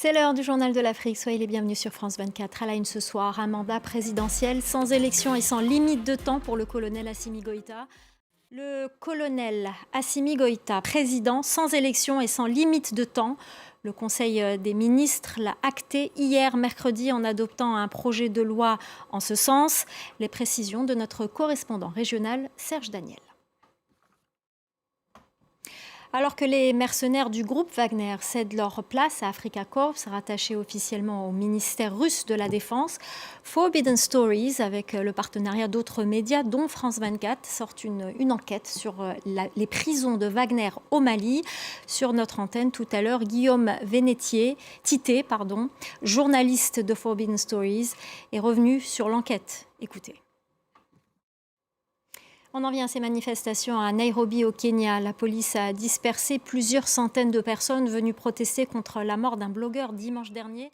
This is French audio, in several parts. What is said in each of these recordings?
C'est l'heure du Journal de l'Afrique. Soyez les bienvenus sur France 24. À la une ce soir, un mandat présidentiel sans élection et sans limite de temps pour le colonel Assimi Goïta. Le colonel Assimi Goïta, président sans élection et sans limite de temps. Le Conseil des ministres l'a acté hier mercredi en adoptant un projet de loi en ce sens. Les précisions de notre correspondant régional Serge Daniel. Alors que les mercenaires du groupe Wagner cèdent leur place à Africa Corps, rattaché officiellement au ministère russe de la Défense, Forbidden Stories, avec le partenariat d'autres médias, dont France 24, sort une enquête sur les prisons de Wagner au Mali. Sur notre antenne tout à l'heure, Guillaume Tité, journaliste de Forbidden Stories, est revenu sur l'enquête. Écoutez. On en vient à ces manifestations à Nairobi au Kenya. La police a dispersé plusieurs centaines de personnes venues protester contre la mort d'un blogueur dimanche dernier.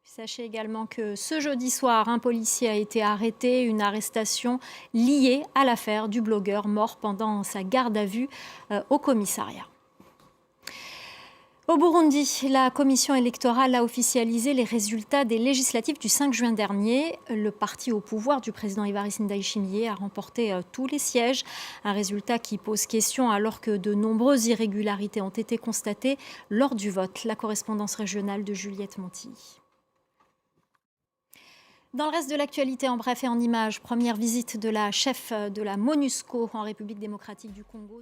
Sachez également que ce jeudi soir, un policier a été arrêté, une arrestation liée à l'affaire du blogueur mort pendant sa garde à vue au commissariat. Au Burundi, la commission électorale a officialisé les résultats des législatives du 5 juin dernier. Le parti au pouvoir du président Evariste Ndayishimiye a remporté tous les sièges. Un résultat qui pose question alors que de nombreuses irrégularités ont été constatées lors du vote. La correspondance régionale de Juliette Montilly. Dans le reste de l'actualité, en bref et en images, première visite de la chef de la MONUSCO en République démocratique du Congo.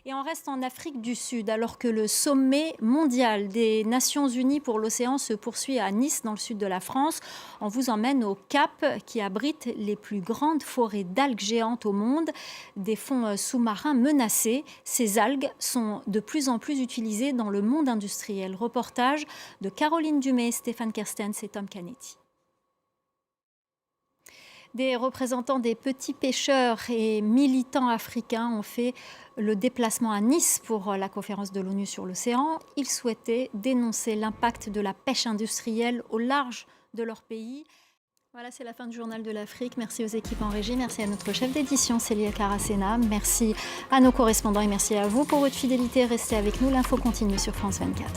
Et on reste en Afrique du Sud, alors que le sommet mondial des Nations Unies pour l'océan se poursuit à Nice, dans le sud de la France. On vous emmène au Cap, qui abrite les plus grandes forêts d'algues géantes au monde, des fonds sous-marins menacés. Ces algues sont de plus en plus utilisées dans le monde industriel. Reportage de Caroline Dumais, Stéphane Kerstens et Tom Canetti. Des représentants des petits pêcheurs et militants africains ont fait le déplacement à Nice pour la conférence de l'ONU sur l'océan. Ils souhaitaient dénoncer l'impact de la pêche industrielle au large de leur pays. Voilà, c'est la fin du Journal de l'Afrique. Merci aux équipes en régie, merci à notre chef d'édition Célia Caracena, merci à nos correspondants et merci à vous pour votre fidélité. Restez avec nous, l'info continue sur France 24.